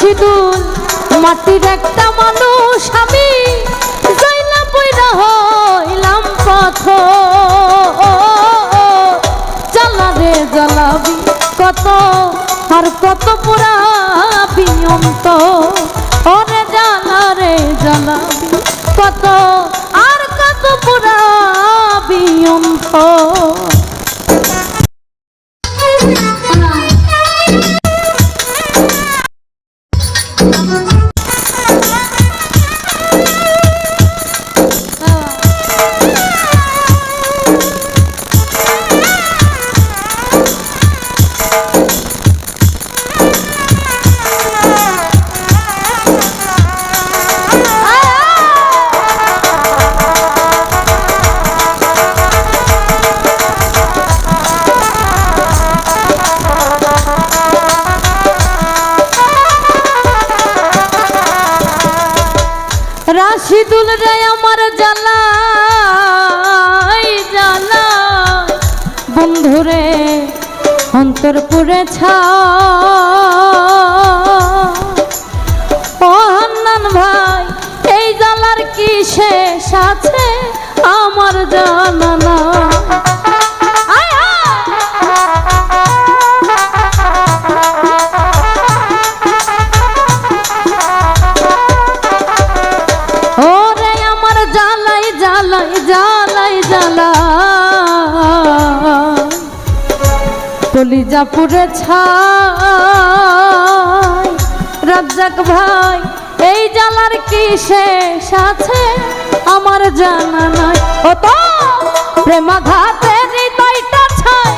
রাশিদুল মাটির একটা মানুষ আমি যাইলা পয়রা হইলাম পথ জ্বালারে জ্বালাবি কত আর কত পুরাবি অন্ত ওরে জ্বালারে জ্বালাবি কত আর কত পুরাবি অন্ত রাশিদুল রে আমার জ্বালাই জ্বালাই বন্ধুরে অন্তর পুরে ছা ও হান্নান ভাই এই জ্বালার কি শেষ আছে আমার জানা না কলিজাপুরে ছাই রাজ্জাক ভাই এই জ্বালার কি শেষ আছে আমার জানা নাই ও তো প্রেমাঘাতে হৃদয়টা ছাই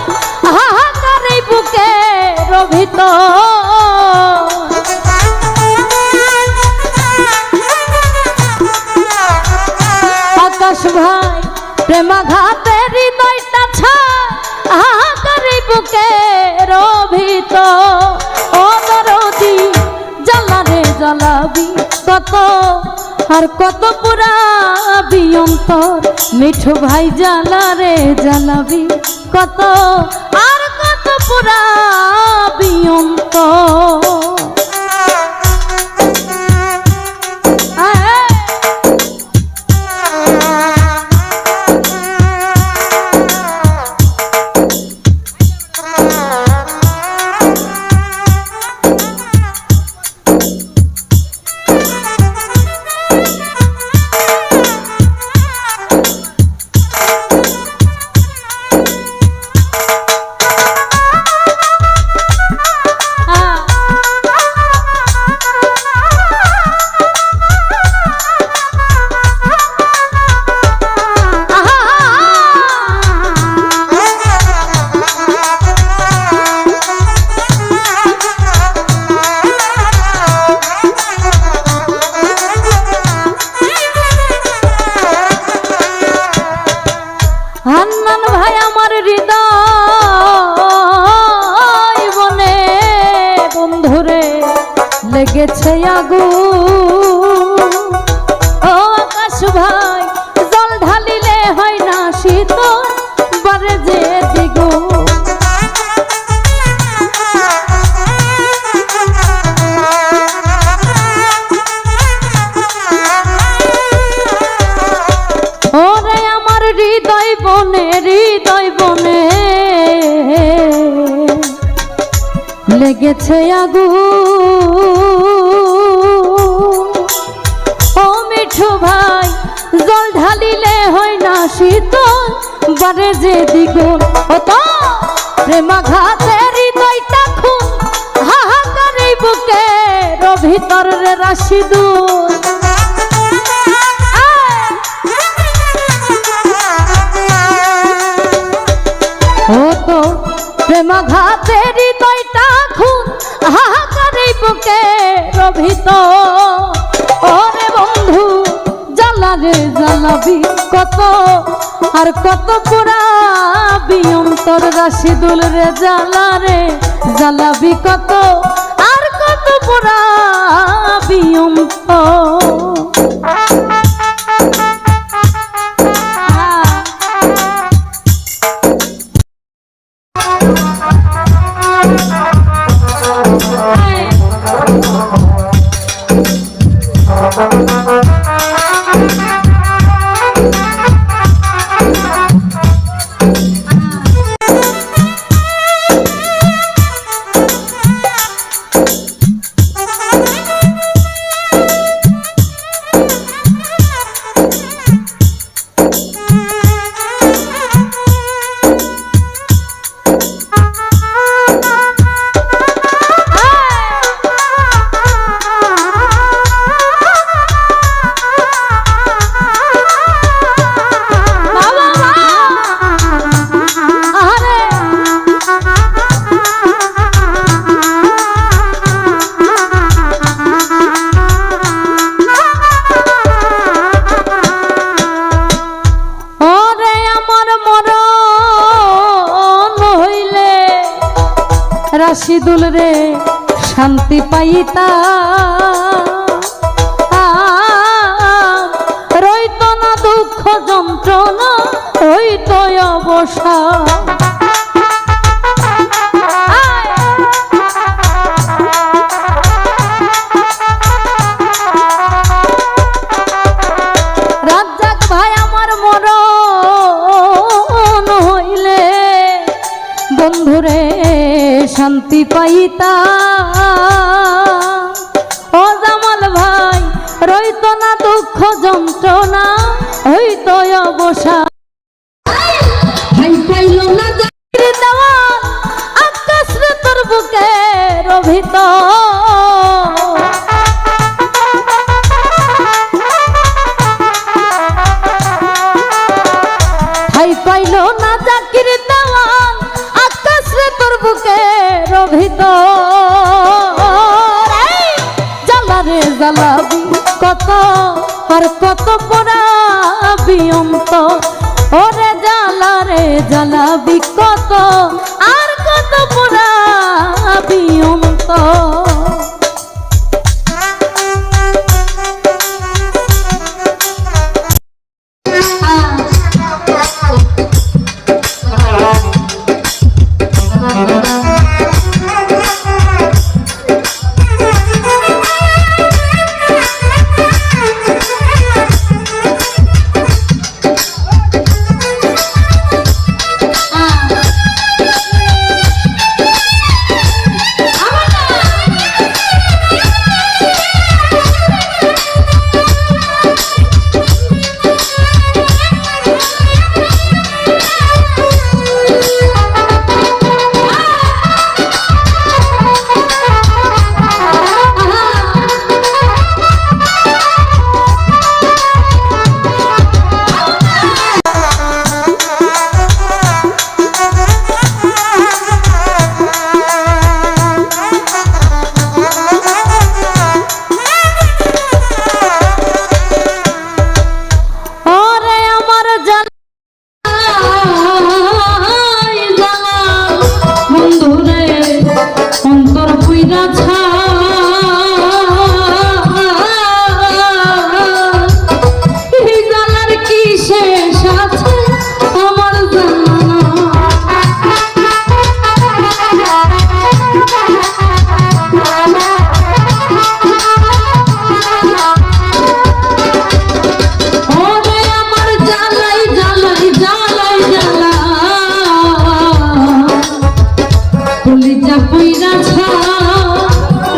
হাহাকার এই বুকের ভিতর আকাশ ভাই প্রেমাঘাতে হৃদয়টা ছাই হাহাকার এই বুকের ভিতর ও দরদি জ্বালারে জ্বালাবি কত আর কত পুরাবি অন্তর মিঠু ভাই জ্বালারে জ্বালাবি কত আর কত পুরাবি অন্তর হান্নান ভাই আমার হৃদয় বনে বন্ধুরে লেগেছে আগুন ও আকাশ ভাই জল ঢালিলে হয় না শীতল বারে যে দ্বিগুণ ওরে আমার হৃদয় বনে লেগেছে আগুন ও মিঠু ভাই জল ঢালিলে হয় না শীতল বারে যে দ্বিগুণ ও তো প্রেমাঘাতে হৃদয়টা খুন হাহাকার এই বুকের ভিতর রে রাশিদুল ও তো প্রেমাঘাতে হৃদয়টা খুন হাহাকার এই বুকের ভিতর ওরে বন্ধু জ্বালারে জ্বালাবি কত আর কত পুরাবি অন্তর রাশিদুল রে জ্বালারে জ্বালাবি কত আর কত পুরাবি অন্তর রাশিদুল রে শান্তি পাইতা রইত না দুঃখ যন্ত্রণা রইত অবসাদ বন্ধুরে শান্তি পাইতা ও জামাল ভাই রইত না দুঃখ যন্ত্রণা হইত অবসাদ পাইল না আকাশ রে তোর বুকের ভিতর ঠাই পাইল না জাকির দেওয়ান আকাশ রে তোর বুকের ভিতর জ্বালা রে জ্বালাবি কত আর কত পোড়াবি অন্তর ওরে জ্বালা রে জ্বালাবি কত আর কত পোড়াবি অন্তর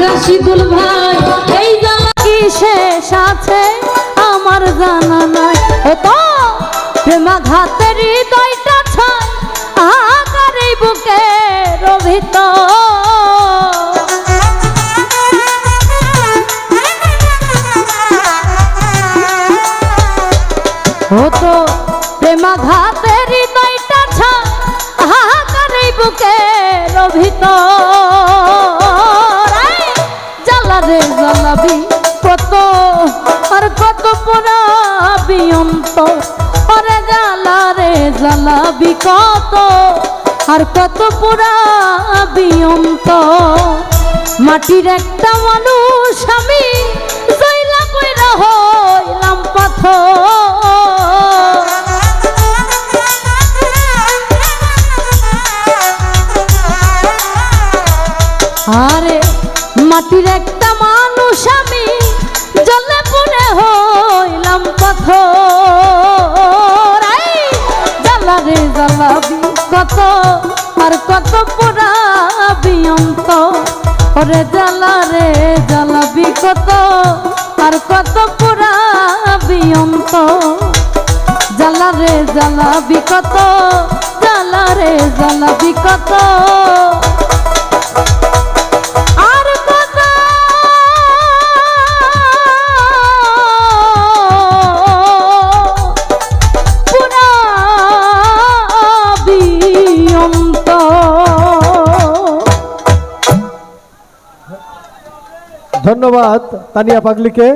রাশিদুল ভাই এই জ্বালা কি শেষ আছে আমার জানা নাই ও তো প্রেমাঘাতের হৃদয়টা ছাই আকার এই বুকের ভিতর ও তো প্রেমাঘাতের হৃদয়টা ছাই আকার এই বুকের ভিতর জ্বালা রে জ্বালাবি কত আর কত পোড়াবি অন্তর ওরে জ্বালা রে জ্বালাবি কত আর কত পোড়াবি অন্তর মাটির একটা মানুষ আমি জয়লা কইরা হইলাম পাথর আরে মাটির একটা মানুষ আমি জলে পুড়ে হইলাম পাথর জ্বালা রে জ্বালাবি কত আর কত পোড়াবি অন্তর ওরে জ্বালা রে জ্বালাবি কত আর কত পোড়াবি অন্তর জ্বালা রে জ্বালাবি কত জ্বালা রে জ্বালাবি কত ধন্যবাদ তানিয়া পাগলিকে।